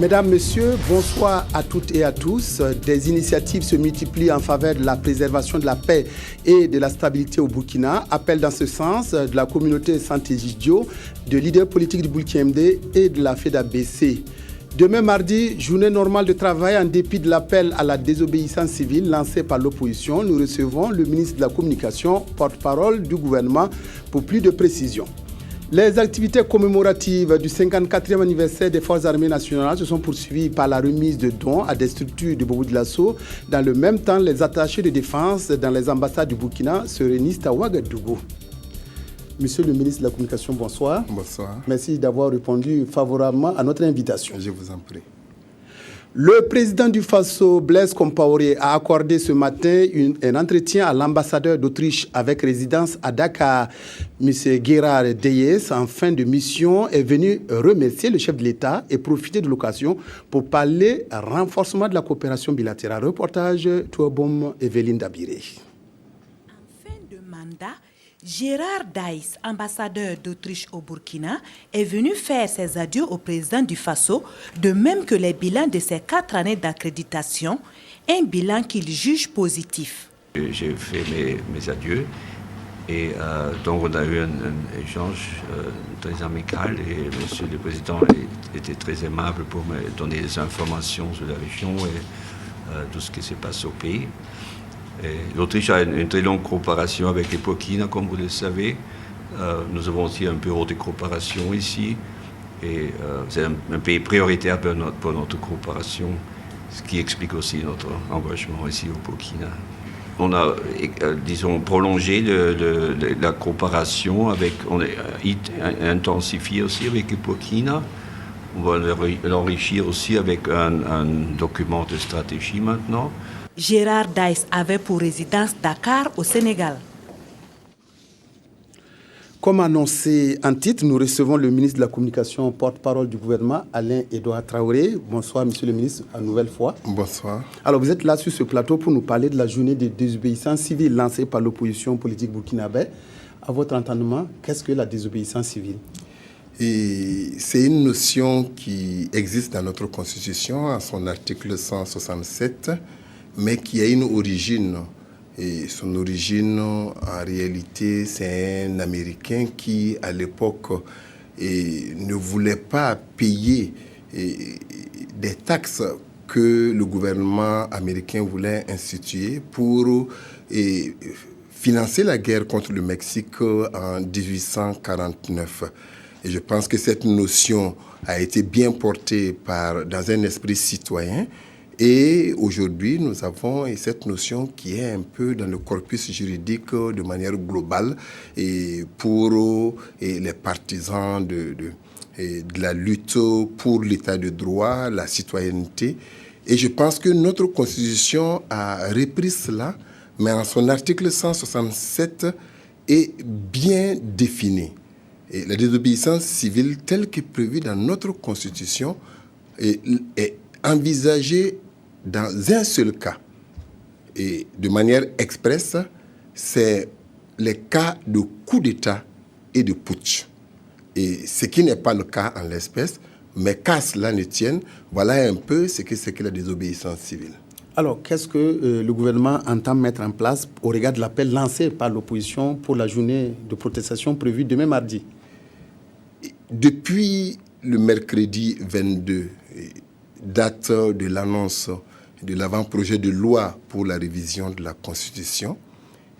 Mesdames, Messieurs, bonsoir à toutes et à tous. Des initiatives se multiplient en faveur de la préservation de la paix et de la stabilité au Burkina. Appel dans ce sens de la communauté Santé-Jidjo, de leaders politiques du Burkina et de la FEDABC. Demain mardi, journée normale de travail en dépit de l'appel à la désobéissance civile lancé par l'opposition. Nous recevons le ministre de la Communication, porte-parole du gouvernement, pour plus de précisions. Les activités commémoratives du 54e anniversaire des Forces armées nationales se sont poursuivies par la remise de dons à des structures de Bobo-Dioulasso. Dans le même temps, les attachés de défense dans les ambassades du Burkina se réunissent à Ouagadougou. Monsieur le ministre de la Communication, bonsoir. Bonsoir. Merci d'avoir répondu favorablement à notre invitation. Je vous en prie. Le président du Faso, Blaise Compaoré, a accordé ce matin un entretien à l'ambassadeur d'Autriche avec résidence à Dakar. M. Gérard Deyes, en fin de mission, est venu remercier le chef de l'État et profiter de l'occasion pour parler renforcement de la coopération bilatérale. Reportage Touaboum Evelyne Dabiré. En fin de mandat, Gérard Deyes, ambassadeur d'Autriche au Burkina, est venu faire ses adieux au président du Faso, de même que les bilans de ses 4 années d'accréditation, un bilan qu'il juge positif. J'ai fait mes adieux et donc on a eu un échange très amical et monsieur le président était très aimable pour me donner des informations sur la région et tout ce qui se passe au pays. L'Autriche a une très longue coopération avec le Burkina, comme vous le savez. Nous avons aussi un bureau de coopération ici. Et c'est un pays prioritaire pour notre coopération, ce qui explique aussi notre engagement ici au Burkina. On a, disons, prolongé la coopération, on a intensifié aussi avec le Burkina. On va l'enrichir aussi avec un document de stratégie maintenant. Gérard Deyes avait pour résidence Dakar au Sénégal. Comme annoncé en titre, nous recevons le ministre de la Communication, porte-parole du gouvernement, Alain-Edouard Traoré. Bonsoir, monsieur le ministre, une nouvelle fois. Bonsoir. Alors, vous êtes là sur ce plateau pour nous parler de la journée de désobéissance civile lancée par l'opposition politique burkinabé. À votre entendement, qu'est-ce que la désobéissance civile ? Et c'est une notion qui existe dans notre Constitution, à son article 167, mais qui a une origine. Et son origine, en réalité, c'est un Américain qui, à l'époque, ne voulait pas payer des taxes que le gouvernement américain voulait instituer pour financer la guerre contre le Mexique en 1849. Et je pense que cette notion a été bien portée dans un esprit citoyen. Et aujourd'hui, nous avons cette notion qui est un peu dans le corpus juridique de manière globale et pour les partisans de la lutte pour l'état de droit, la citoyenneté. Et je pense que notre Constitution a repris cela, mais en son article 167 est bien défini. Et la désobéissance civile telle qu'est prévue dans notre Constitution est envisagée dans un seul cas, et de manière expresse, c'est les cas de coup d'État et de putsch. Et ce qui n'est pas le cas en l'espèce, mais qu'à cela ne tienne, voilà un peu ce que c'est que la désobéissance civile. Alors, qu'est-ce que le gouvernement entend mettre en place au regard de l'appel lancé par l'opposition pour la journée de protestation prévue demain mardi ? Depuis le mercredi 22, date de l'annonce de l'avant-projet de loi pour la révision de la Constitution,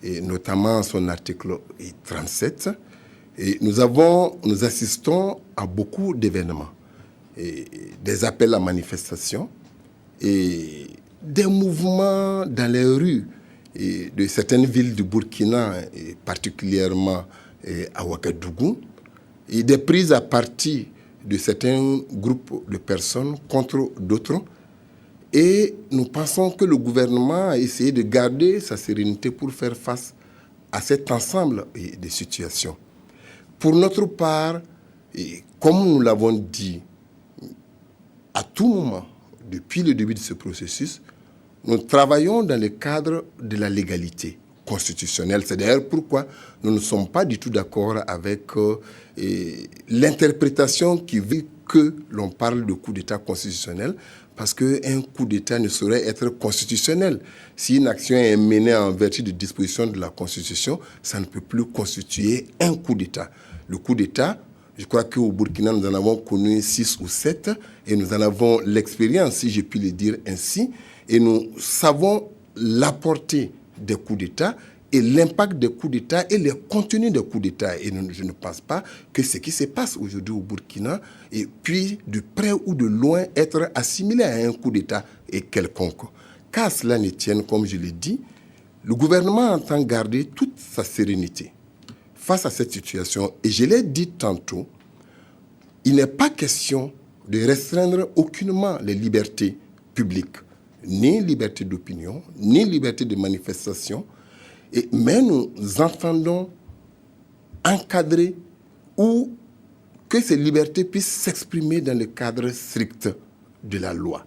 et notamment son article 37, et nous assistons à beaucoup d'événements, des appels à manifestation et des mouvements dans les rues de certaines villes du Burkina, et particulièrement à Ouagadougou, et des prises à partie de certains groupes de personnes contre d'autres. Et nous pensons que le gouvernement a essayé de garder sa sérénité pour faire face à cet ensemble de situations. Pour notre part, comme nous l'avons dit, à tout moment, depuis le début de ce processus, nous travaillons dans le cadre de la légalité constitutionnelle. C'est d'ailleurs pourquoi nous ne sommes pas du tout d'accord avec l'interprétation qui veut que l'on parle de coup d'État constitutionnel, parce qu'un coup d'État ne saurait être constitutionnel. Si une action est menée en vertu de dispositions de la Constitution, ça ne peut plus constituer un coup d'État. Le coup d'État, je crois qu'au Burkina, nous en avons connu 6 ou 7, et nous en avons l'expérience, si je puis le dire ainsi, et nous savons la portée des coups d'État et l'impact des coups d'État et les contenus des coups d'État. Et je ne pense pas que ce qui se passe aujourd'hui au Burkina et puis de près ou de loin être assimilé à un coup d'État et quelconque. Qu'à cela ne tienne, comme je l'ai dit, le gouvernement entend garder toute sa sérénité face à cette situation. Et je l'ai dit tantôt, il n'est pas question de restreindre aucunement les libertés publiques, ni liberté d'opinion, ni liberté de manifestation, mais nous entendons encadrer ou que ces libertés puissent s'exprimer dans le cadre strict de la loi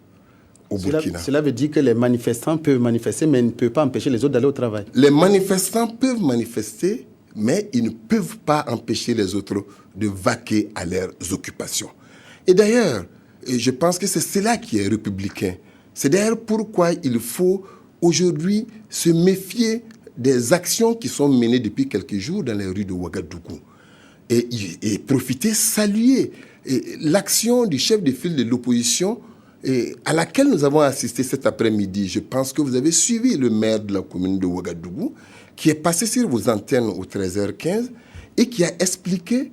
au Burkina. Cela veut dire que les manifestants peuvent manifester, mais ils ne peuvent pas empêcher les autres d'aller au travail. Les manifestants peuvent manifester, mais ils ne peuvent pas empêcher les autres de vaquer à leurs occupations. Et d'ailleurs, je pense que c'est cela qui est républicain. C'est d'ailleurs pourquoi il faut aujourd'hui se méfier des actions qui sont menées depuis quelques jours dans les rues de Ouagadougou. Et profiter, saluer l'action du chef de file de l'opposition à laquelle nous avons assisté cet après-midi. Je pense que vous avez suivi le maire de la commune de Ouagadougou qui est passé sur vos antennes au 13h15 et qui a expliqué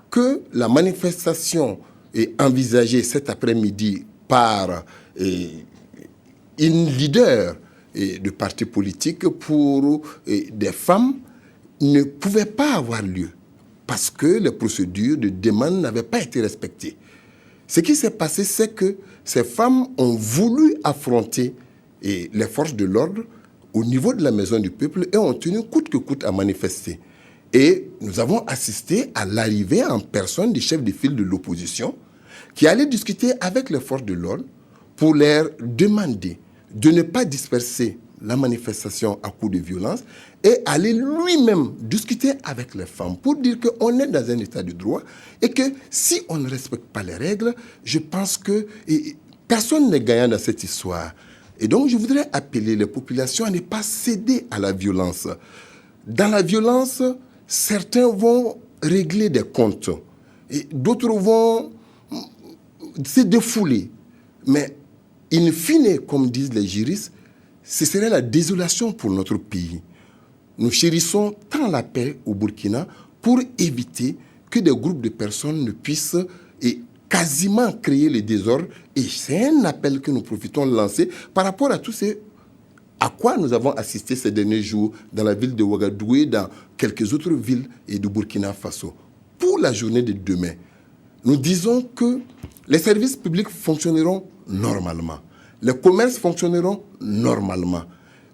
que la manifestation est envisagée cet après-midi par une leader de partis politiques pour des femmes ne pouvait pas avoir lieu parce que les procédures de demande n'avaient pas été respectées. Ce qui s'est passé, c'est que ces femmes ont voulu affronter les forces de l'ordre au niveau de la Maison du Peuple et ont tenu coûte que coûte à manifester. Et nous avons assisté à l'arrivée en personne du chef de file de l'opposition qui allait discuter avec les forces de l'ordre pour leur demander de ne pas disperser la manifestation à coups de violence et aller lui-même discuter avec les femmes pour dire qu'on est dans un état de droit et que si on ne respecte pas les règles, je pense que personne n'est gagnant dans cette histoire. Et donc, je voudrais appeler les populations à ne pas céder à la violence. Dans la violence, certains vont régler des comptes et d'autres vont se défouler. Mais in fine, comme disent les juristes, ce serait la désolation pour notre pays. Nous chérissons tant la paix au Burkina pour éviter que des groupes de personnes ne puissent quasiment créer le désordre. Et c'est un appel que nous profitons de lancer par rapport à tout ce à quoi nous avons assisté ces derniers jours dans la ville de Ouagadougou et dans quelques autres villes du Burkina Faso. Pour la journée de demain, nous disons que les services publics fonctionneront normalement. Les commerces fonctionneront normalement.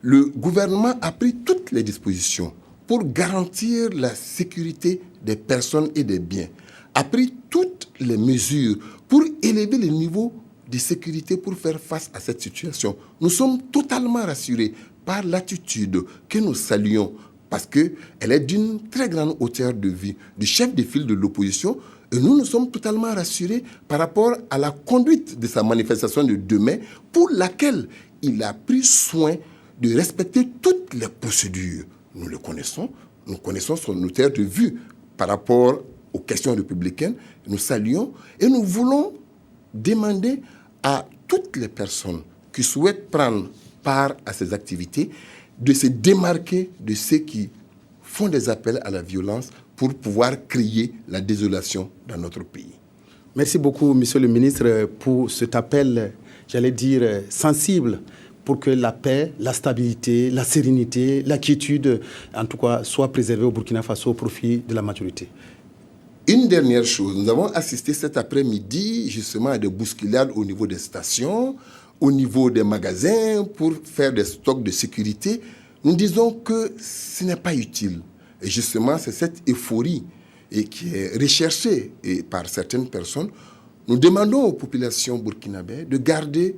Le gouvernement a pris toutes les dispositions pour garantir la sécurité des personnes et des biens. A pris toutes les mesures pour élever le niveau de sécurité pour faire face à cette situation. Nous sommes totalement rassurés par l'attitude que nous saluons parce qu'elle est d'une très grande hauteur de vue du chef de file de l'opposition. Et nous sommes totalement rassurés par rapport à la conduite de sa manifestation de demain pour laquelle il a pris soin de respecter toutes les procédures. Nous le connaissons, nous connaissons son hauteur de vue par rapport aux questions républicaines. Nous saluons et nous voulons demander à toutes les personnes qui souhaitent prendre part à ces activités de se démarquer de ceux qui font des appels à la violence pour pouvoir créer la désolation dans notre pays. Merci beaucoup, Monsieur le ministre, pour cet appel, j'allais dire, sensible pour que la paix, la stabilité, la sérénité, la quiétude, en tout cas, soient préservées au Burkina Faso au profit de la majorité. Une dernière chose, nous avons assisté cet après-midi justement à des bousculades au niveau des stations, au niveau des magasins pour faire des stocks de sécurité. Nous disons que ce n'est pas utile. Et justement, c'est cette euphorie qui est recherchée par certaines personnes. Nous demandons aux populations burkinabées de garder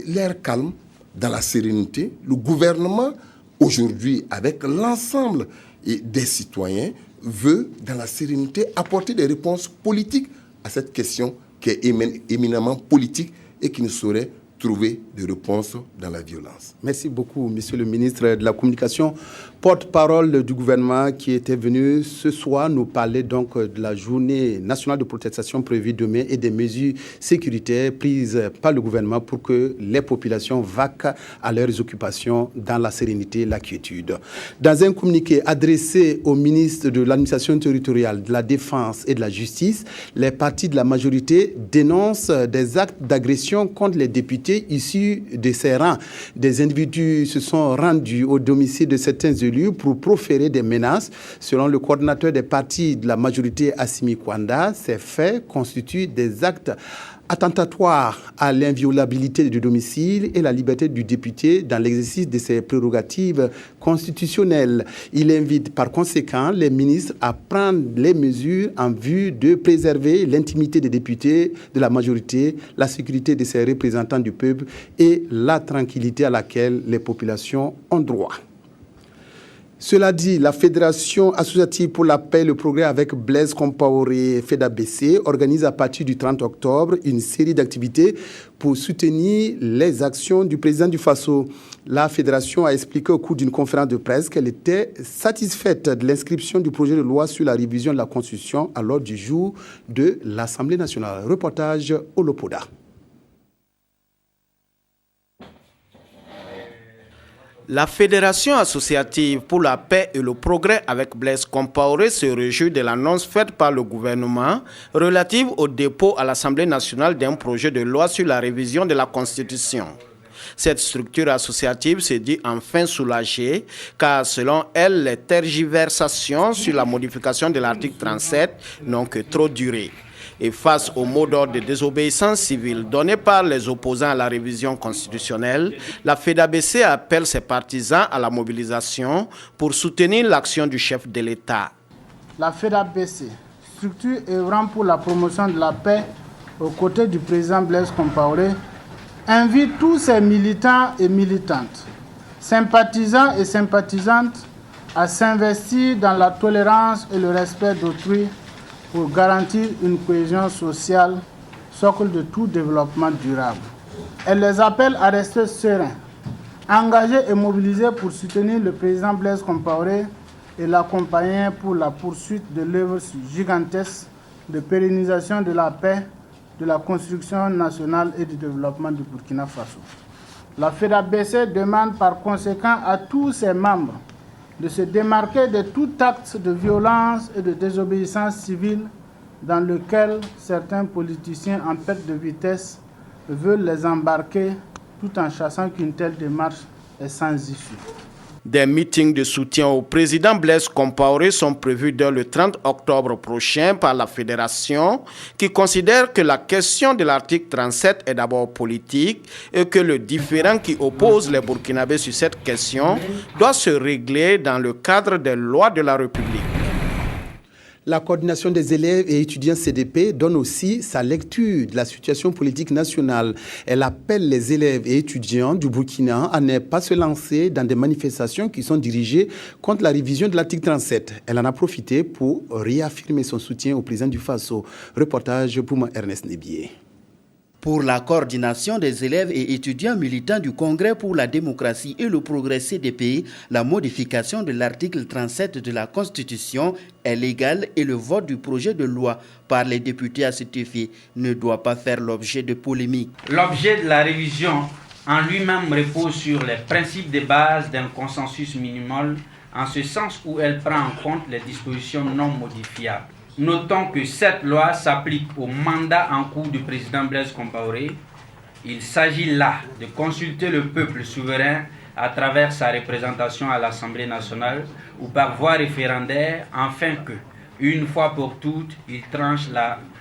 l'air calme dans la sérénité. Le gouvernement, aujourd'hui, avec l'ensemble des citoyens, veut, dans la sérénité, apporter des réponses politiques à cette question qui est éminemment politique et qui ne saurait trouver de réponse dans la violence. Merci beaucoup, Monsieur le ministre de la Communication, porte-parole du gouvernement qui était venu ce soir nous parler donc de la journée nationale de protestation prévue demain et des mesures sécuritaires prises par le gouvernement pour que les populations vaquent à leurs occupations dans la sérénité et la quiétude. Dans un communiqué adressé au ministre de l'Administration territoriale, de la Défense et de la Justice, les partis de la majorité dénoncent des actes d'agression contre les députés issus de ces rangs. Des individus se sont rendus au domicile de certains élus pour proférer des menaces. Selon le coordinateur des partis de la majorité, Assimi Kwanda, ces faits constituent des actes attentatoires à l'inviolabilité du domicile et la liberté du député dans l'exercice de ses prérogatives constitutionnelles. Il invite par conséquent les ministres à prendre les mesures en vue de préserver l'intimité des députés de la majorité, la sécurité de ses représentants du peuple et la tranquillité à laquelle les populations ont droit. Cela dit, la Fédération associative pour la paix et le progrès avec Blaise Compaoré, FEDABC, organise à partir du 30 octobre une série d'activités pour soutenir les actions du président du Faso. La Fédération a expliqué au cours d'une conférence de presse qu'elle était satisfaite de l'inscription du projet de loi sur la révision de la Constitution à l'ordre du jour de l'Assemblée nationale. Reportage Olopoda. La Fédération associative pour la paix et le progrès avec Blaise Compaoré se réjouit de l'annonce faite par le gouvernement relative au dépôt à l'Assemblée nationale d'un projet de loi sur la révision de la Constitution. Cette structure associative se dit enfin soulagée car selon elle, les tergiversations sur la modification de l'article 37 n'ont que trop duré. Et face au mot d'ordre de désobéissance civile donné par les opposants à la révision constitutionnelle, la FEDABC appelle ses partisans à la mobilisation pour soutenir l'action du chef de l'État. La FEDABC, structure œuvrant pour la promotion de la paix aux côtés du président Blaise Compaoré, invite tous ses militants et militantes, sympathisants et sympathisantes à s'investir dans la tolérance et le respect d'autrui pour garantir une cohésion sociale, socle de tout développement durable. Elle les appelle à rester sereins, engagés et mobilisés pour soutenir le président Blaise Compaoré et l'accompagner pour la poursuite de l'œuvre gigantesque de pérennisation de la paix, de la construction nationale et du développement du Burkina Faso. La FEDABC demande par conséquent à tous ses membres de se démarquer de tout acte de violence et de désobéissance civile dans lequel certains politiciens en perte de vitesse veulent les embarquer tout en chassant qu'une telle démarche est sans issue. Des meetings de soutien au président Blaise Compaoré sont prévus dès le 30 octobre prochain par la Fédération qui considère que la question de l'article 37 est d'abord politique et que le différend qui oppose les Burkinabés sur cette question doit se régler dans le cadre des lois de la République. La coordination des élèves et étudiants CDP donne aussi sa lecture de la situation politique nationale. Elle appelle les élèves et étudiants du Burkina à ne pas se lancer dans des manifestations qui sont dirigées contre la révision de l'article 37. Elle en a profité pour réaffirmer son soutien au président du Faso. Reportage pour moi, Ernest Nebier. Pour la coordination des élèves et étudiants militants du Congrès pour la démocratie et le progrès CDP, la modification de l'article 37 de la Constitution est légale et le vote du projet de loi par les députés à cet effet ne doit pas faire l'objet de polémiques. L'objet de la révision en lui-même repose sur les principes de base d'un consensus minimal, en ce sens où elle prend en compte les dispositions non modifiables. Notons que cette loi s'applique au mandat en cours du président Blaise Compaoré. Il s'agit là de consulter le peuple souverain à travers sa représentation à l'Assemblée nationale ou par voie référendaire, afin que, une fois pour toutes, il tranche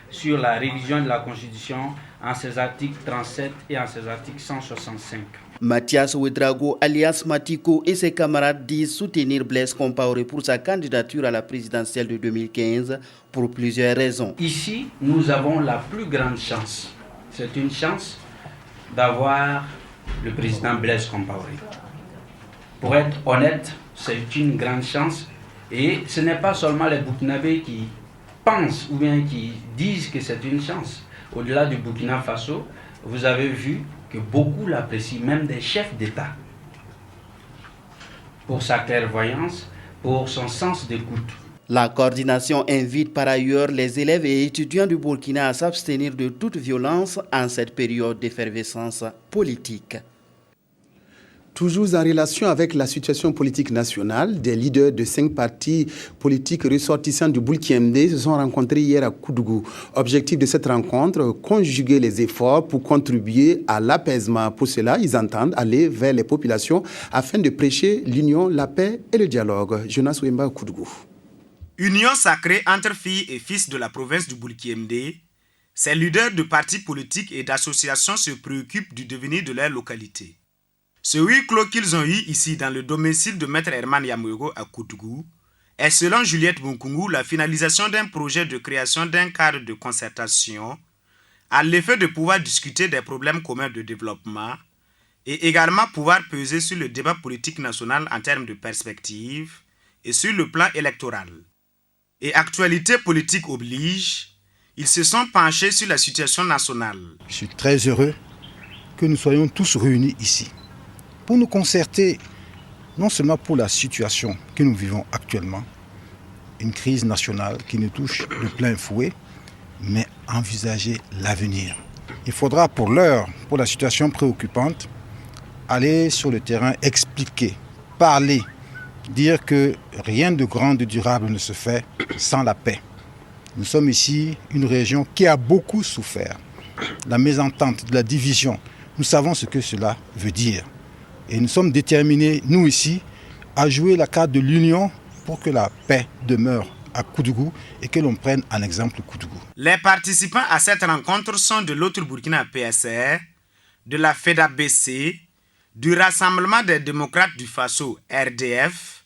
sur la révision de la Constitution en ses articles 37 et en ses articles 165. Mathias Ouedraogo, alias Matiko, et ses camarades disent soutenir Blaise Compaoré pour sa candidature à la présidentielle de 2015 pour plusieurs raisons. Ici, nous avons la plus grande chance. C'est une chance d'avoir le président Blaise Compaoré. Pour être honnête, c'est une grande chance. Et ce n'est pas seulement les Burkinabés qui pensent ou bien qui disent que c'est une chance. au-delà du Burkina Faso, vous avez vu que beaucoup l'apprécient, même des chefs d'État, pour sa clairvoyance, pour son sens d'écoute. La coordination invite par ailleurs les élèves et étudiants du Burkina à s'abstenir de toute violence en cette période d'effervescence politique. Toujours en relation avec la situation politique nationale, des leaders de 5 partis politiques ressortissants du Bulkiemde se sont rencontrés hier à Koudougou. Objectif de cette rencontre, conjuguer les efforts pour contribuer à l'apaisement. Pour cela, ils entendent aller vers les populations afin de prêcher l'union, la paix et le dialogue. Jonas Wemba, Koudougou. Union sacrée entre filles et fils de la province du Bulkiemde, ces leaders de partis politiques et d'associations se préoccupent du devenir de leur localité. Ce huis clos qu'ils ont eu ici dans le domicile de Maître Herman Yamogo à Koudougou est selon Juliette Bunkungu la finalisation d'un projet de création d'un cadre de concertation à l'effet de pouvoir discuter des problèmes communs de développement et également pouvoir peser sur le débat politique national en termes de perspective et sur le plan électoral. Et actualité politique oblige, ils se sont penchés sur la situation nationale. Je suis très heureux que nous soyons tous réunis ici pour nous concerter, non seulement pour la situation que nous vivons actuellement, une crise nationale qui nous touche de plein fouet, mais envisager l'avenir. Il faudra pour l'heure, pour la situation préoccupante, aller sur le terrain, expliquer, parler, dire que rien de grand, de durable ne se fait sans la paix. Nous sommes ici une région qui a beaucoup souffert. La mésentente, de la division, nous savons ce que cela veut dire. Et nous sommes déterminés, nous ici, à jouer la carte de l'union pour que la paix demeure à Koudougou et que l'on prenne en exemple Koudougou. Les participants à cette rencontre sont de l'autre Burkina PSR, de la FEDA-BC, du Rassemblement des démocrates du Faso RDF,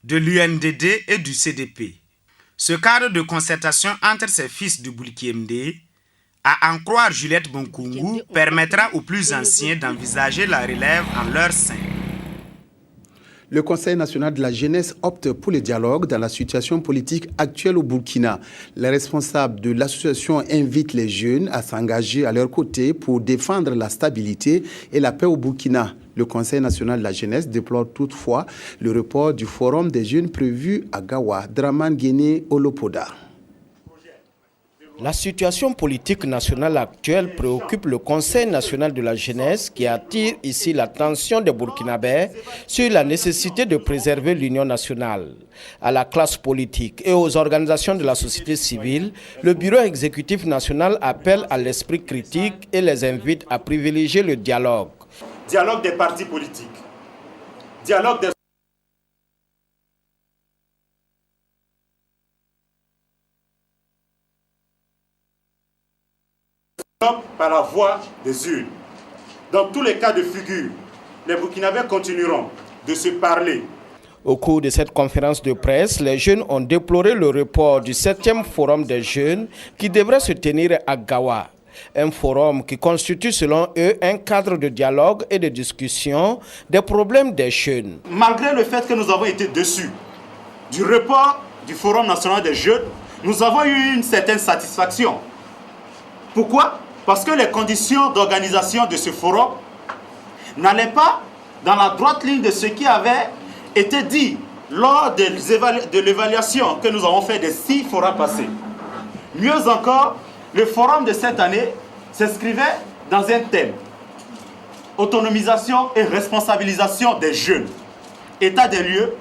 de l'UNDD et du CDP. Ce cadre de concertation entre ces fils du Bulkiemde, à en croire Juliette Bunkungu, permettra aux plus anciens d'envisager la relève en leur sein. Le Conseil national de la jeunesse opte pour le dialogue dans la situation politique actuelle au Burkina. Les responsables de l'association invitent les jeunes à s'engager à leur côté pour défendre la stabilité et la paix au Burkina. Le Conseil national de la jeunesse déplore toutefois le report du forum des jeunes prévu à Gawa. Draman Guéné Olopoda. La situation politique nationale actuelle préoccupe le Conseil national de la jeunesse qui attire ici l'attention des Burkinabés sur la nécessité de préserver l'union nationale. À la classe politique et aux organisations de la société civile, le Bureau exécutif national appelle à l'esprit critique et les invite à privilégier le dialogue. Dialogue des partis politiques, dialogue des par la voie des urnes. Dans tous les cas de figure, les Burkinabés continueront de se parler. Au cours de cette conférence de presse, les jeunes ont déploré le report du 7e forum des jeunes qui devrait se tenir à Gawa. Un forum qui constitue selon eux un cadre de dialogue et de discussion des problèmes des jeunes. Malgré le fait que nous avons été déçus du report du Forum national des jeunes, nous avons eu une certaine satisfaction. Pourquoi ? Parce que les conditions d'organisation de ce forum n'allaient pas dans la droite ligne de ce qui avait été dit lors de l'évaluation que nous avons fait des 6 forums passés. Mieux encore, le forum de cette année s'inscrivait dans un thème: autonomisation et responsabilisation des jeunes, état des lieux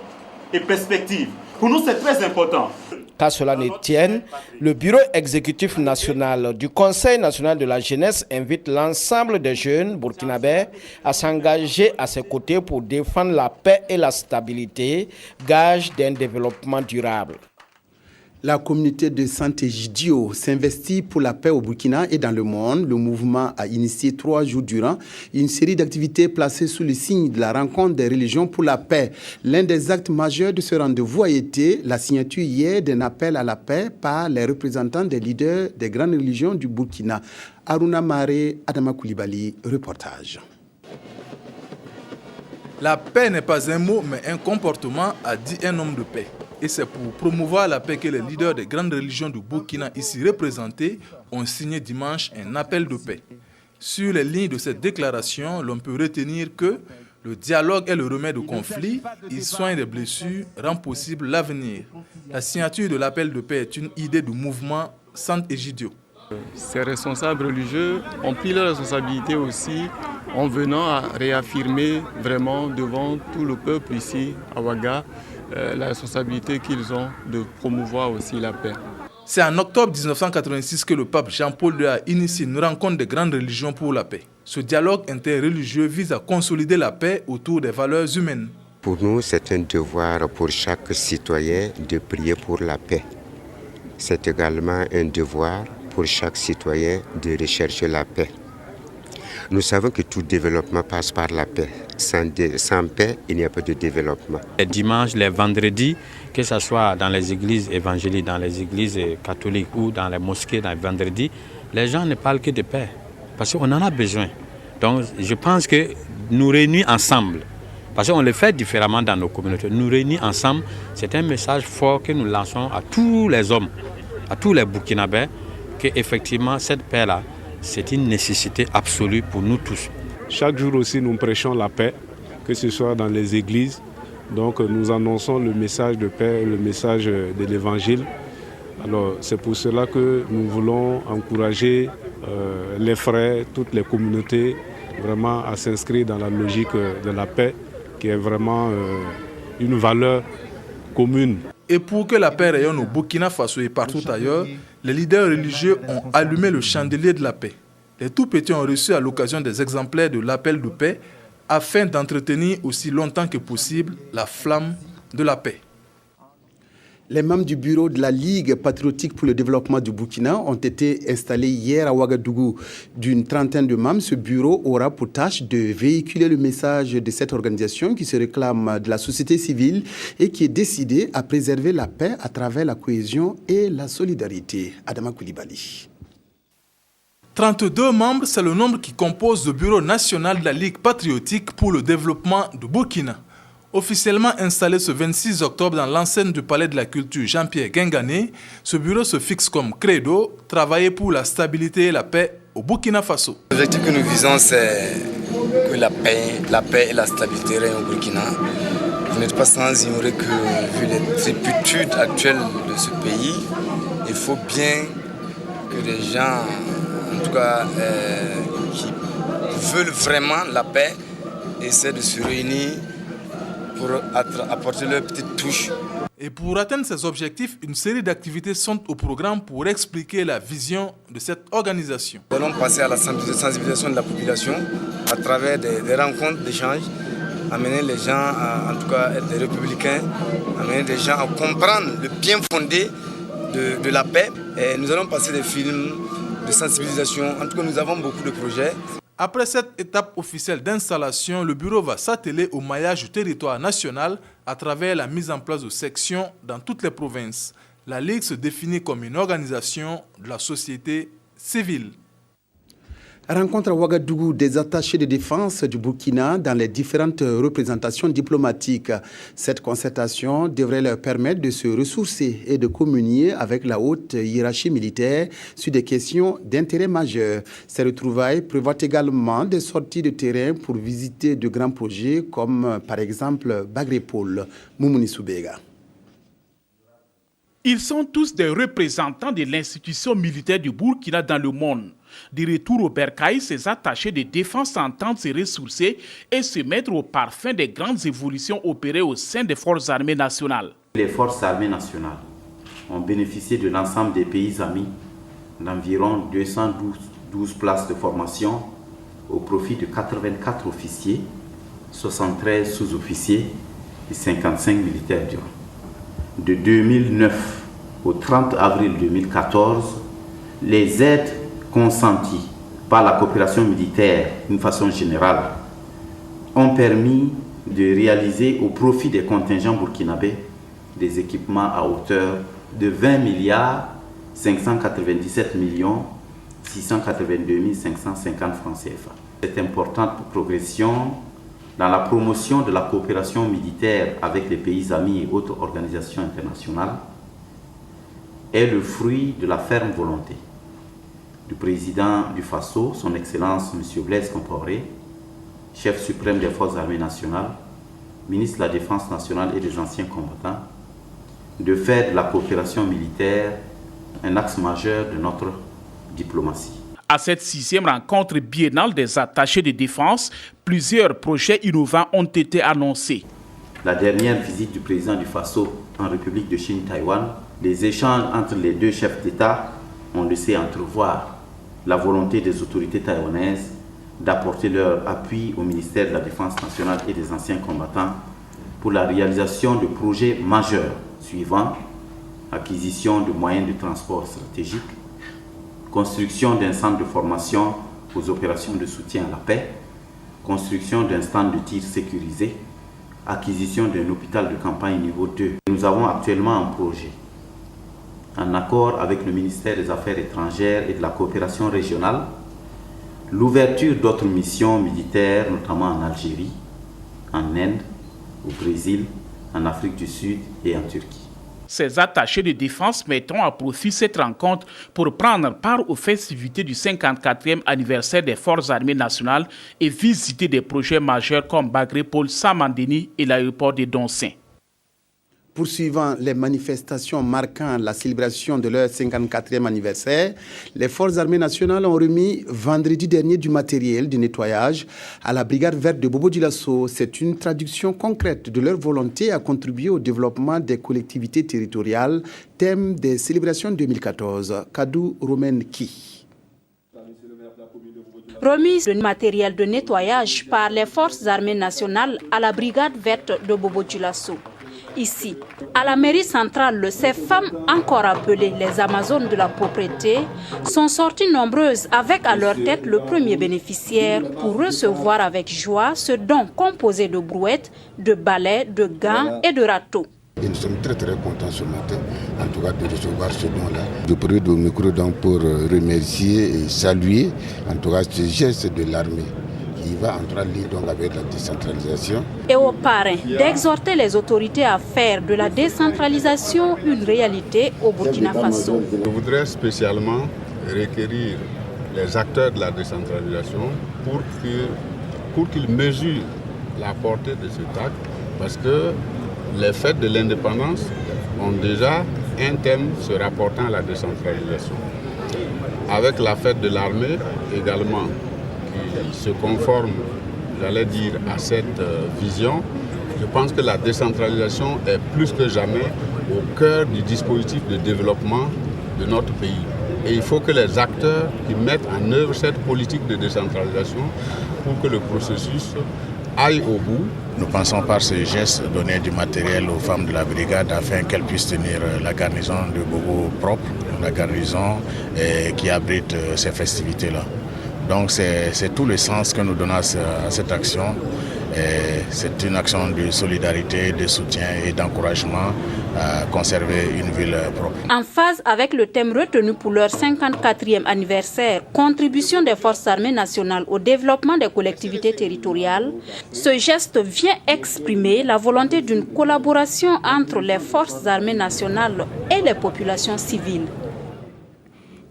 et perspectives. Pour nous, c'est très important. Qu'à cela ne tienne, le Bureau exécutif national du Conseil national de la jeunesse invite l'ensemble des jeunes burkinabés à s'engager à ses côtés pour défendre la paix et la stabilité, gage d'un développement durable. La communauté de Santé-Jidio s'investit pour la paix au Burkina et dans le monde. Le mouvement a initié 3 jours durant une série d'activités placées sous le signe de la rencontre des religions pour la paix. L'un des actes majeurs de ce rendez-vous a été la signature hier d'un appel à la paix par les représentants des leaders des grandes religions du Burkina. Aruna Mare, Adama Koulibaly, reportage. La paix n'est pas un mot, mais un comportement, a dit un homme de paix. Et c'est pour promouvoir la paix que les leaders des grandes religions du Burkina ici représentés ont signé dimanche un appel de paix. Sur les lignes de cette déclaration, l'on peut retenir que le dialogue est le remède au conflit, il soigne les blessures, rend possible l'avenir. La signature de l'appel de paix est une idée du mouvement Sant-Egidio. Ces responsables religieux ont pris leur responsabilité aussi en venant à réaffirmer vraiment devant tout le peuple ici à Ouaga la responsabilité qu'ils ont de promouvoir aussi la paix. C'est en octobre 1986 que le pape Jean-Paul II a initié une rencontre des grandes religions pour la paix. Ce dialogue interreligieux vise à consolider la paix autour des valeurs humaines. Pour nous, c'est un devoir pour chaque citoyen de prier pour la paix. C'est également un devoir pour chaque citoyen de rechercher la paix. Nous savons que tout développement passe par la paix. Sans paix, il n'y a pas de développement. Les dimanches, les vendredis, que ce soit dans les églises évangéliques, dans les églises catholiques ou dans les mosquées, dans les vendredis, les gens ne parlent que de paix. Parce qu'on en a besoin. Donc je pense que nous réunir ensemble, parce qu'on le fait différemment dans nos communautés, nous réunir ensemble, c'est un message fort que nous lançons à tous les hommes, à tous les Burkinabés, qu'effectivement cette paix-là, c'est une nécessité absolue pour nous tous. Chaque jour aussi, nous prêchons la paix, que ce soit dans les églises. Donc nous annonçons le message de paix, le message de l'évangile. Alors c'est pour cela que nous voulons encourager les frères, toutes les communautés, vraiment à s'inscrire dans la logique de la paix, qui est vraiment une valeur commune. Et pour que la paix rayonne au Burkina Faso et partout ailleurs, les leaders religieux ont allumé le chandelier de la paix. Les tout-petits ont reçu à l'occasion des exemplaires de l'appel de paix afin d'entretenir aussi longtemps que possible la flamme de la paix. Les membres du bureau de la Ligue patriotique pour le développement du Burkina ont été installés hier à Ouagadougou. D'une trentaine de membres, ce bureau aura pour tâche de véhiculer le message de cette organisation qui se réclame de la société civile et qui est décidée à préserver la paix à travers la cohésion et la solidarité. Adama Koulibaly. 32 membres, c'est le nombre qui compose le bureau national de la Ligue patriotique pour le développement du Burkina. Officiellement installé ce 26 octobre dans l'enceinte du Palais de la Culture Jean-Pierre Guingané, ce bureau se fixe comme credo, travailler pour la stabilité et la paix au Burkina Faso. L'objectif que nous visons, c'est que la paix et la stabilité règnent au Burkina. Vous n'êtes pas sans ignorer que, vu les trépiditudes actuelles de ce pays, il faut bien que les gens, en tout cas, qui veulent vraiment la paix, essaient de se réunir pour apporter leur petite touche. Et pour atteindre ces objectifs, une série d'activités sont au programme pour expliquer la vision de cette organisation. Nous allons passer à la sensibilisation de la population à travers des rencontres d'échange, amener les gens, en tout cas des républicains, amener les gens à comprendre le bien fondé de la paix. Et nous allons passer des films de sensibilisation. En tout cas, nous avons beaucoup de projets. Après cette étape officielle d'installation, le bureau va s'atteler au maillage du territoire national à travers la mise en place de sections dans toutes les provinces. La Ligue se définit comme une organisation de la société civile. Rencontre à Ouagadougou des attachés de défense du Burkina dans les différentes représentations diplomatiques. Cette concertation devrait leur permettre de se ressourcer et de communier avec la haute hiérarchie militaire sur des questions d'intérêt majeur. Ces retrouvailles prévoient également des sorties de terrain pour visiter de grands projets comme par exemple Bagrépol. Moumouni Soubega. Ils sont tous des représentants de l'institution militaire du Burkina dans le monde. De retour au Bercail, ces attachés de défense entendent se ressourcer et se mettre au parfum des grandes évolutions opérées au sein des forces armées nationales. Les forces armées nationales ont bénéficié de l'ensemble des pays amis d'environ 212 places de formation au profit de 84 officiers, 73 sous-officiers et 55 militaires durant. De 2009 au 30 avril 2014, les aides consenties par la coopération militaire d'une façon générale ont permis de réaliser au profit des contingents burkinabés des équipements à hauteur de 20 milliards 597 millions 682 550 francs CFA. Cette importante progression dans la promotion de la coopération militaire avec les pays amis et autres organisations internationales est le fruit de la ferme volonté du président du Faso, son Excellence M. Blaise Compaoré, chef suprême des Forces armées nationales, ministre de la Défense nationale et des anciens combattants, de faire de la coopération militaire un axe majeur de notre diplomatie. À cette 6e rencontre biennale des attachés de défense, plusieurs projets innovants ont été annoncés. La dernière visite du président du Faso en République de Chine-Taïwan, les échanges entre les deux chefs d'État ont laissé entrevoir la volonté des autorités taïwanaises d'apporter leur appui au ministère de la Défense nationale et des anciens combattants pour la réalisation de projets majeurs suivants: acquisition de moyens de transport stratégiques, construction d'un centre de formation aux opérations de soutien à la paix, construction d'un stand de tir sécurisé, acquisition d'un hôpital de campagne niveau 2. Nous avons actuellement un projet, en accord avec le ministère des Affaires étrangères et de la coopération régionale, l'ouverture d'autres missions militaires, notamment en Algérie, en Inde, au Brésil, en Afrique du Sud et en Turquie. Ces attachés de défense mettront à profit cette rencontre pour prendre part aux festivités du 54e anniversaire des Forces armées nationales et visiter des projets majeurs comme Bagré-Paul, Samandeni et l'aéroport de Doncin. Poursuivant les manifestations marquant la célébration de leur 54e anniversaire, les Forces armées nationales ont remis vendredi dernier du matériel de nettoyage à la brigade verte de Bobo-Dioulasso. C'est une traduction concrète de leur volonté à contribuer au développement des collectivités territoriales, thème des célébrations 2014. Kadou Romain-Ki. Remise de matériel de nettoyage par les Forces armées nationales à la brigade verte de Bobo-Dioulasso. Ici, à la mairie centrale, ces femmes, encore appelées les Amazones de la propreté, sont sorties nombreuses avec à leur tête le premier bénéficiaire pour recevoir avec joie ce don composé de brouettes, de balais, de gants et de râteaux. Et nous sommes très contents ce matin, en tout cas, de recevoir ce don-là. Je profite au micro pour remercier et saluer, en tout cas, ce geste de l'armée. Il va entrer en ligne donc avec la décentralisation. Et aux parrains d'exhorter les autorités à faire de la décentralisation une réalité au Burkina Faso. Je voudrais spécialement requérir les acteurs de la décentralisation pour qu'ils mesurent la portée de cet acte, parce que les fêtes de l'indépendance ont déjà un thème se rapportant à la décentralisation. Avec la fête de l'armée également, qui se conforme, j'allais dire, à cette vision, je pense que la décentralisation est plus que jamais au cœur du dispositif de développement de notre pays. Et il faut que les acteurs qui mettent en œuvre cette politique de décentralisation pour que le processus aille au bout. Nous pensons par ce geste donner du matériel aux femmes de la brigade afin qu'elles puissent tenir la garnison de Bobo propre, la garnison qui abrite ces festivités-là. Donc c'est tout le sens que nous donnons à cette action. C'est une action de solidarité, de soutien et d'encouragement à conserver une ville propre. En phase avec le thème retenu pour leur 54e anniversaire, contribution des forces armées nationales au développement des collectivités territoriales, ce geste vient exprimer la volonté d'une collaboration entre les forces armées nationales et les populations civiles.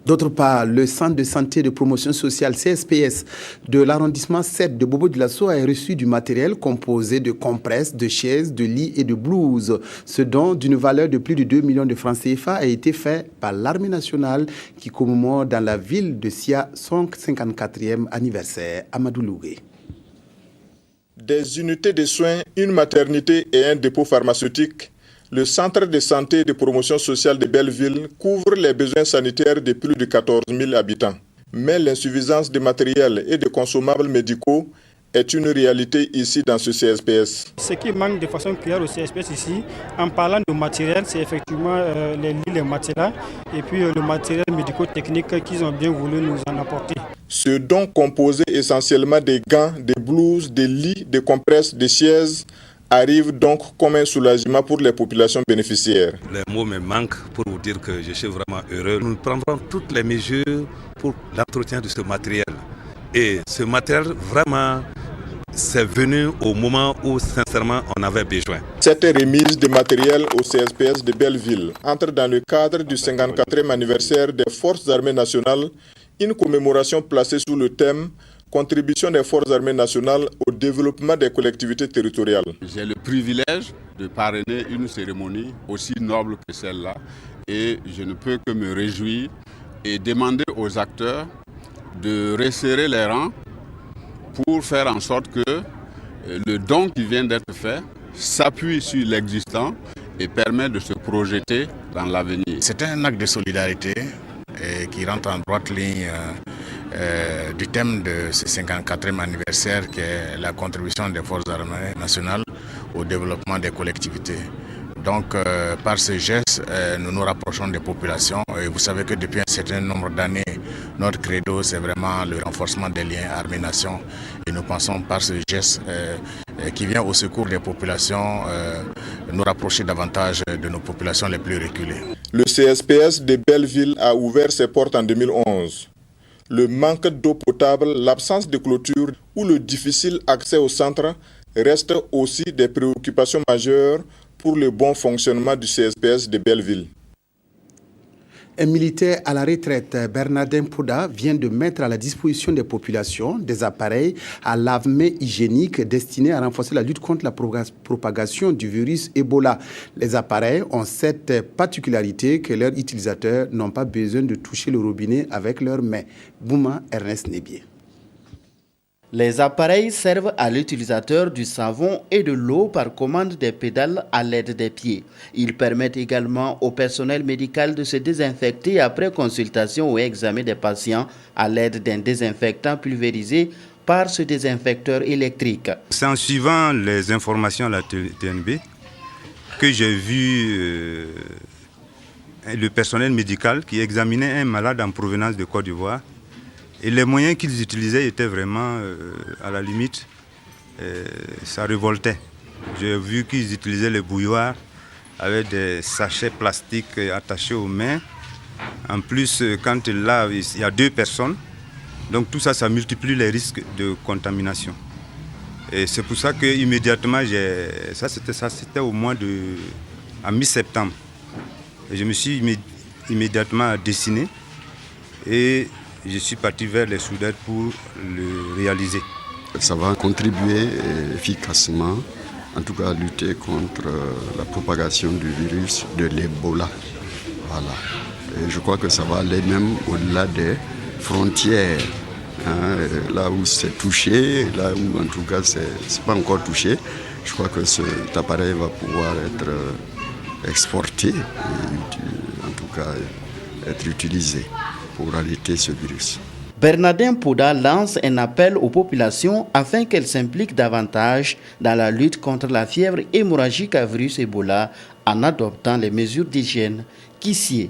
D'autre part, le Centre de santé et de promotion sociale CSPS de l'arrondissement 7 de Bobo-Dioulasso a reçu du matériel composé de compresses, de chaises, de lits et de blouses. Ce don d'une valeur de plus de 2 millions de francs CFA a été fait par l'armée nationale qui commémore dans la ville de Sia son 54e anniversaire. Amadou Lougué. Des unités de soins, une maternité et un dépôt pharmaceutique, le centre de santé et de promotion sociale de Belleville couvre les besoins sanitaires de plus de 14 000 habitants. Mais l'insuffisance de matériel et de consommables médicaux est une réalité ici dans ce CSPS. Ce qui manque de façon claire au CSPS ici, en parlant de matériel, c'est effectivement les lits, les matelas et puis le matériel médico-technique qu'ils ont bien voulu nous en apporter. Ce don composé essentiellement des gants, des blouses, des lits, des compresses, des chaises, arrive donc comme un soulagement pour les populations bénéficiaires. Les mots me manquent pour vous dire que je suis vraiment heureux. Nous prendrons toutes les mesures pour l'entretien de ce matériel. Et ce matériel, vraiment, c'est venu au moment où sincèrement on avait besoin. Cette remise de matériel au CSPS de Belleville entre dans le cadre du 54e anniversaire des Forces armées nationales, une commémoration placée sous le thème « Contribution des Forces armées nationales au développement des collectivités territoriales ». J'ai le privilège de parrainer une cérémonie aussi noble que celle-là et je ne peux que me réjouir et demander aux acteurs de resserrer les rangs pour faire en sorte que le don qui vient d'être fait s'appuie sur l'existant et permet de se projeter dans l'avenir. C'est un acte de solidarité qui rentre en droite ligne du thème de ce 54e anniversaire qui est la contribution des forces armées nationales au développement des collectivités. Donc par ce geste, nous nous rapprochons des populations et vous savez que depuis un certain nombre d'années, notre credo c'est vraiment le renforcement des liens armée-nation et nous pensons par ce geste qui vient au secours des populations, nous rapprocher davantage de nos populations les plus reculées. Le CSPS de Belleville a ouvert ses portes en 2011. Le manque d'eau potable, l'absence de clôture ou le difficile accès au centre restent aussi des préoccupations majeures pour le bon fonctionnement du CSPS de Belleville. Un militaire à la retraite, Bernardin Pouda, vient de mettre à la disposition des populations des appareils à lave-mains hygiéniques destinés à renforcer la lutte contre la propagation du virus Ebola. Les appareils ont cette particularité que leurs utilisateurs n'ont pas besoin de toucher le robinet avec leurs mains. Bouma Ernest Nébier. Les appareils servent à l'utilisateur du savon et de l'eau par commande des pédales à l'aide des pieds. Ils permettent également au personnel médical de se désinfecter après consultation ou examen des patients à l'aide d'un désinfectant pulvérisé par ce désinfecteur électrique. C'est en suivant les informations à la TNB que j'ai vu le personnel médical qui examinait un malade en provenance de Côte d'Ivoire. Et les moyens qu'ils utilisaient étaient vraiment à la limite, ça révoltait. J'ai vu qu'ils utilisaient les bouilloires avec des sachets plastiques attachés aux mains. En plus, quand ils lavent, il y a 2 personnes. Donc tout ça, ça multiplie les risques de contamination. Et c'est pour ça qu'immédiatement, c'était au mois en mi-septembre. Et je me suis immédiatement dessiné et je suis parti vers les soudeurs pour le réaliser. Ça va contribuer efficacement, en tout cas à lutter contre la propagation du virus de l'Ebola. Voilà. Et je crois que ça va aller même au-delà des frontières. Là où c'est touché, là où en tout cas c'est pas encore touché, je crois que cet appareil va pouvoir être exporté et en tout cas être utilisé pour arrêter ce virus. Bernardin Pouda lance un appel aux populations afin qu'elles s'impliquent davantage dans la lutte contre la fièvre hémorragique à virus Ebola en adoptant les mesures d'hygiène qui s'y est.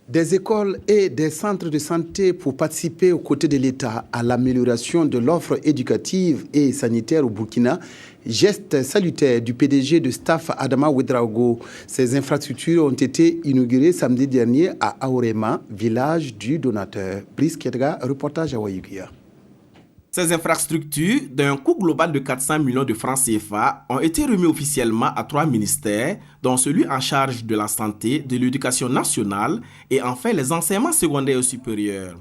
Des écoles et des centres de santé pour participer aux côtés de l'État à l'amélioration de l'offre éducative et sanitaire au Burkina. Geste salutaire du PDG de Staff Adama Ouedraogo. Ces infrastructures ont été inaugurées samedi dernier à Aorema, village du donateur. Brice Kedga, reportage à Wayugia. Ces infrastructures, d'un coût global de 400 millions de francs CFA, ont été remises officiellement à 3 ministères, dont celui en charge de la santé, de l'éducation nationale et enfin les enseignements secondaires et supérieurs.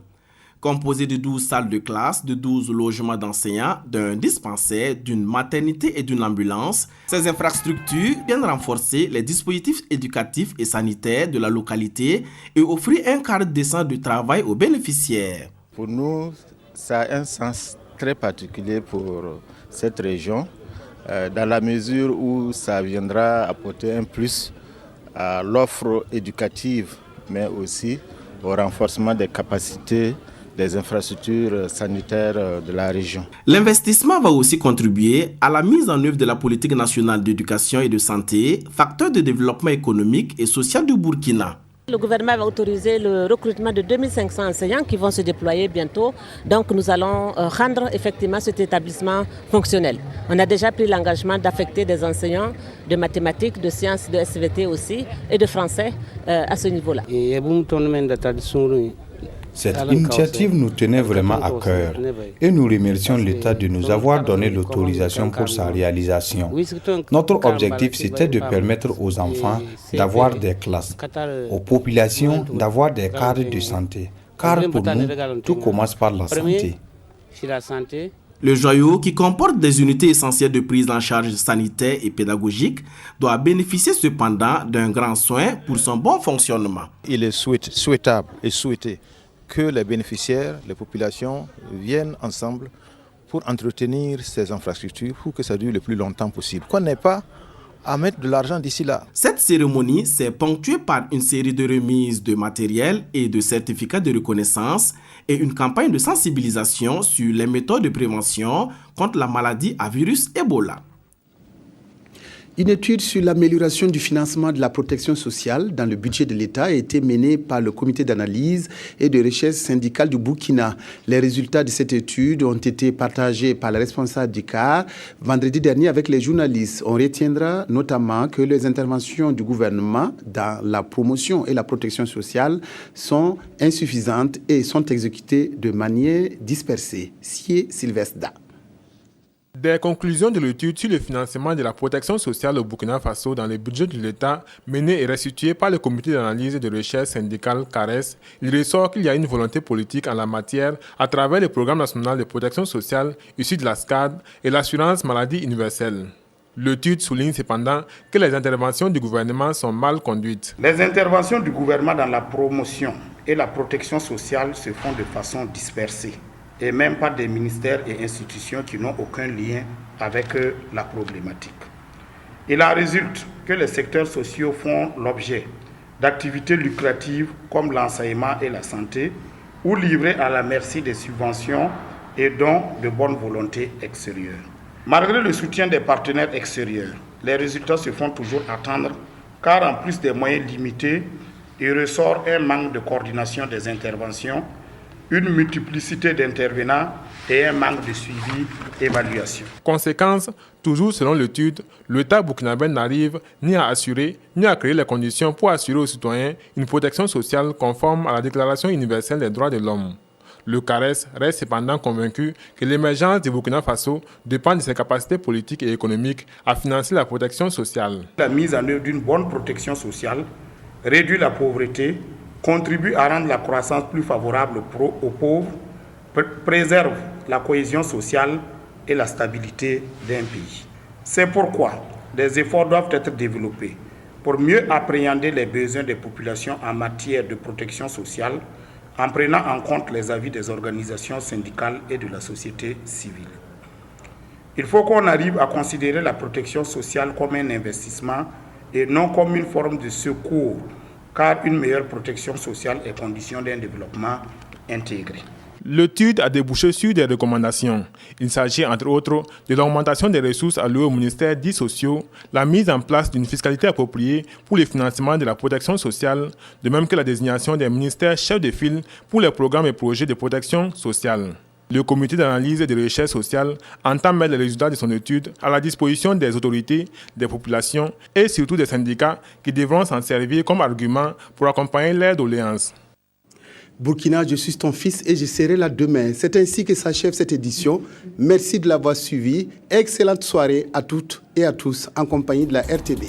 Composé de 12 salles de classe, de 12 logements d'enseignants, d'un dispensaire, d'une maternité et d'une ambulance, ces infrastructures viennent renforcer les dispositifs éducatifs et sanitaires de la localité et offrir un cadre décent de travail aux bénéficiaires. Pour nous, ça a un sens très particulier pour cette région, dans la mesure où ça viendra apporter un plus à l'offre éducative, mais aussi au renforcement des capacités des infrastructures sanitaires de la région. L'investissement va aussi contribuer à la mise en œuvre de la politique nationale d'éducation et de santé, facteur de développement économique et social du Burkina. Le gouvernement va autoriser le recrutement de 2500 enseignants qui vont se déployer bientôt. Donc nous allons rendre effectivement cet établissement fonctionnel. On a déjà pris l'engagement d'affecter des enseignants de mathématiques, de sciences, de SVT aussi et de français à ce niveau-là. Cette initiative nous tenait vraiment à cœur et nous remercions l'État de nous avoir donné l'autorisation pour sa réalisation. Notre objectif, c'était de permettre aux enfants d'avoir des classes, aux populations d'avoir des cadres de santé. Car pour nous, tout commence par la santé. Le joyau, qui comporte des unités essentielles de prise en charge sanitaire et pédagogique, doit bénéficier cependant d'un grand soin pour son bon fonctionnement. Il est souhaitable et souhaité que les bénéficiaires, les populations viennent ensemble pour entretenir ces infrastructures pour que ça dure le plus longtemps possible. Qu'on n'ait pas à mettre de l'argent d'ici là. Cette cérémonie s'est ponctuée par une série de remises de matériel et de certificats de reconnaissance et une campagne de sensibilisation sur les méthodes de prévention contre la maladie à virus Ebola. Une étude sur l'amélioration du financement de la protection sociale dans le budget de l'État a été menée par le comité d'analyse et de recherche syndicale du Burkina. Les résultats de cette étude ont été partagés par les responsables du CAR vendredi dernier avec les journalistes. On retiendra notamment que les interventions du gouvernement dans la promotion et la protection sociale sont insuffisantes et sont exécutées de manière dispersée. Sie Sylvestre. Des conclusions de l'étude sur le financement de la protection sociale au Burkina Faso dans le budget de l'État, menée et restituée par le comité d'analyse et de recherche syndicale CARES, il ressort qu'il y a une volonté politique en la matière à travers le programme national de protection sociale issu de la SCAD et l'assurance maladie universelle. L'étude souligne cependant que les interventions du gouvernement sont mal conduites. Les interventions du gouvernement dans la promotion et la protection sociale se font de façon dispersée, et même par des ministères et institutions qui n'ont aucun lien avec la problématique. Il en résulte que les secteurs sociaux font l'objet d'activités lucratives comme l'enseignement et la santé, ou livrés à la merci des subventions et dons de bonne volonté extérieure. Malgré le soutien des partenaires extérieurs, les résultats se font toujours attendre, car en plus des moyens limités, il ressort un manque de coordination des interventions, une multiplicité d'intervenants et un manque de suivi et d'évaluation. Conséquence, toujours selon l'étude, l'État burkinabé n'arrive ni à assurer, ni à créer les conditions pour assurer aux citoyens une protection sociale conforme à la Déclaration universelle des droits de l'homme. Le CARES reste cependant convaincu que l'émergence du Burkina Faso dépend de ses capacités politiques et économiques à financer la protection sociale. La mise en œuvre d'une bonne protection sociale réduit la pauvreté, contribue à rendre la croissance plus favorable aux pauvres, préserve la cohésion sociale et la stabilité d'un pays. C'est pourquoi des efforts doivent être développés pour mieux appréhender les besoins des populations en matière de protection sociale, en prenant en compte les avis des organisations syndicales et de la société civile. Il faut qu'on arrive à considérer la protection sociale comme un investissement et non comme une forme de secours, car une meilleure protection sociale est condition d'un développement intégré. L'étude a débouché sur des recommandations. Il s'agit entre autres de l'augmentation des ressources allouées aux ministères dits sociaux, la mise en place d'une fiscalité appropriée pour le financement de la protection sociale, de même que la désignation des ministères chefs de file pour les programmes et projets de protection sociale. Le comité d'analyse et de recherche sociale entend mettre les résultats de son étude à la disposition des autorités, des populations et surtout des syndicats qui devront s'en servir comme argument pour accompagner leurs doléances. Burkina, je suis ton fils et je serai là demain. C'est ainsi que s'achève cette édition. Merci de l'avoir suivi. Excellente soirée à toutes et à tous en compagnie de la RTB.